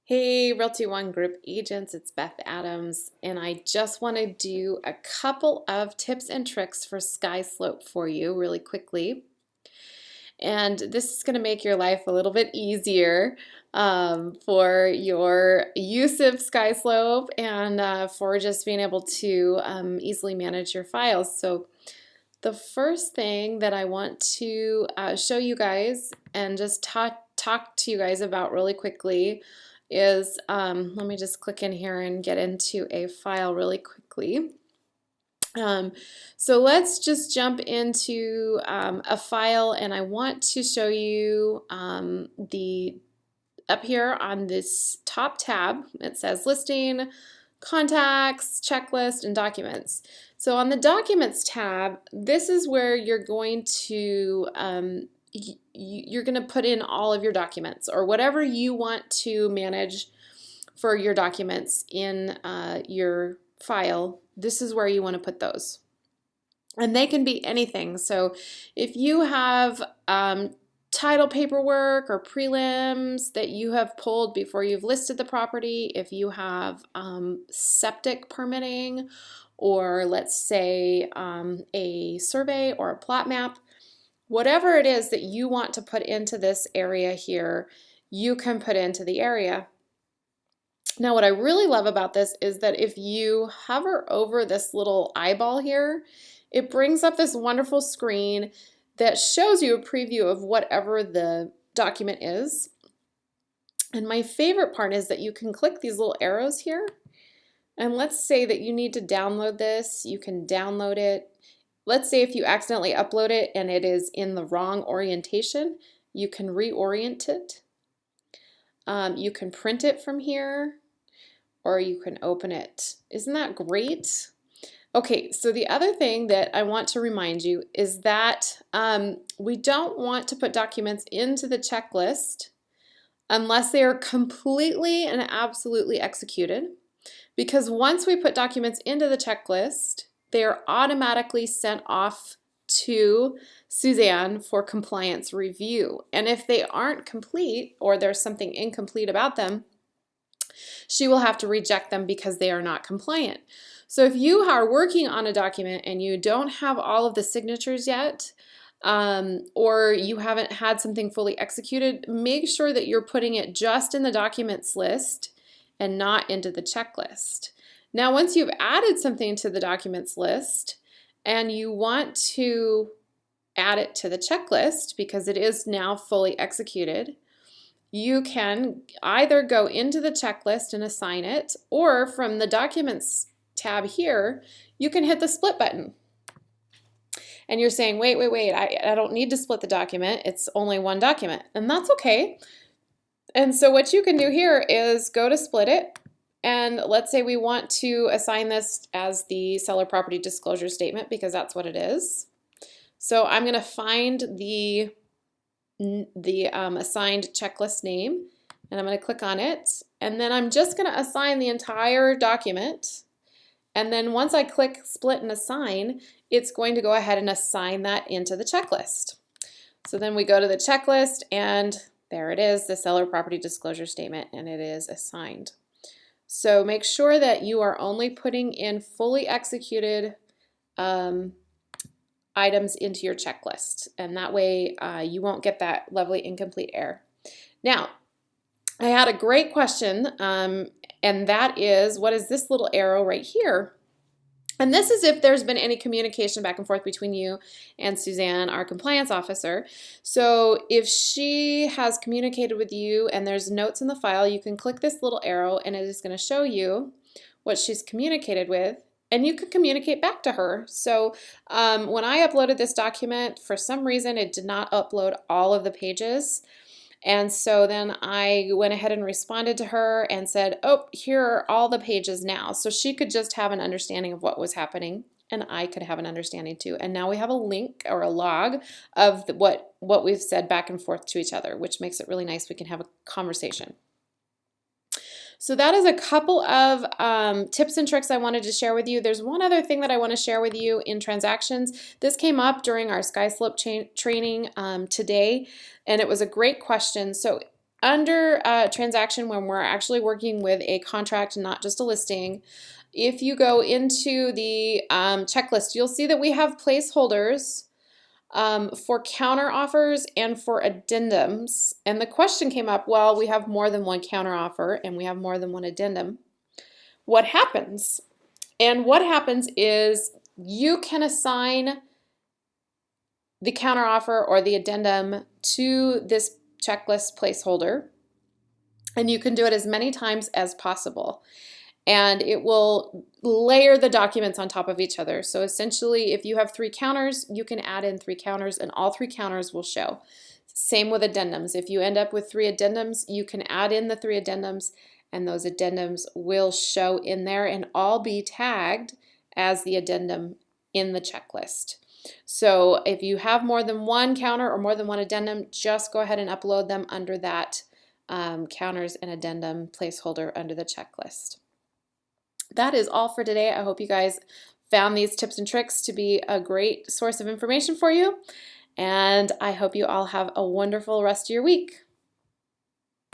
Hey, Realty One Group agents, it's Beth Adams, and I just want to do a couple of tips and tricks for Skyslope for you really quickly. And this is going to make your life a little bit easier for your use of Skyslope and for just being able to easily manage your files. So the first thing that I want to show you guys and just talk to you guys about really quickly is, let me just click in here and get into a file really quickly. So let's just jump into a file, and I want to show you up here on this top tab, it says listing, contacts, checklist, and documents. So on the documents tab, this is where you're going to put in all of your documents or whatever you want to manage for your documents in your file. This is where you want to put those. And they can be anything. So if you have title paperwork or prelims that you have pulled before you've listed the property, if you have septic permitting, or let's say a survey or a plot map, whatever it is that you want to put into this area here, you can put into the area. Now, what I really love about this is that if you hover over this little eyeball here, it brings up this wonderful screen that shows you a preview of whatever the document is. And my favorite part is that you can click these little arrows here. And let's say that you need to download this, you can download it. Let's say if you accidentally upload it and it is in the wrong orientation, you can reorient it. You can print it from here, or you can open it. Isn't that great? Okay, so the other thing that I want to remind you is that we don't want to put documents into the checklist unless they are completely and absolutely executed, because once we put documents into the checklist, they are automatically sent off to Suzanne for compliance review. And if they aren't complete or there's something incomplete about them, she will have to reject them because they are not compliant. So if you are working on a document and you don't have all of the signatures yet, or you haven't had something fully executed, make sure that you're putting it just in the documents list and not into the checklist. Now, once you've added something to the documents list and you want to add it to the checklist because it is now fully executed, you can either go into the checklist and assign it, or from the documents tab here, you can hit the split button. And you're saying, wait, I don't need to split the document. It's only one document, and that's okay. And so what you can do here is go to split it. And let's say we want to assign this as the seller property disclosure statement because that's what it is. So I'm going to find the assigned checklist name, and I'm going to click on it. And then I'm just going to assign the entire document. And then once I click split and assign, it's going to go ahead and assign that into the checklist. So then we go to the checklist, and there it is, the seller property disclosure statement, and it is assigned. So make sure that you are only putting in fully executed items into your checklist, and that way you won't get that lovely incomplete error. Now, I had a great question, and that is, what is this little arrow right here? And this is if there's been any communication back and forth between you and Suzanne, our compliance officer. So if she has communicated with you and there's notes in the file, you can click this little arrow and it is going to show you what she's communicated with, and you can communicate back to her. So when I uploaded this document, for some reason it did not upload all of the pages. And so then I went ahead and responded to her and said, oh, here are all the pages now. So she could just have an understanding of what was happening, and I could have an understanding too. And now we have a link or a log of what we've said back and forth to each other, which makes it really nice. We can have a conversation. So that is a couple of tips and tricks I wanted to share with you. There's one other thing that I want to share with you in transactions. This came up during our Skyslope training today, and it was a great question. So under transaction, when we're actually working with a contract, not just a listing, if you go into the checklist, you'll see that we have placeholders for counter offers and for addendums. And the question came up, well, we have more than one counter offer and we have more than one addendum. What happens? And what happens is you can assign the counteroffer or the addendum to this checklist placeholder, and you can do it as many times as possible. And it will layer the documents on top of each other. So essentially, if you have 3 counters, you can add in 3 counters and all 3 counters will show. Same with addendums. If you end up with 3 addendums, you can add in the 3 addendums and those addendums will show in there and all be tagged as the addendum in the checklist. So if you have more than one counter or more than one addendum, just go ahead and upload them under that counters and addendum placeholder under the checklist. That is all for today. I hope you guys found these tips and tricks to be a great source of information for you, and I hope you all have a wonderful rest of your week.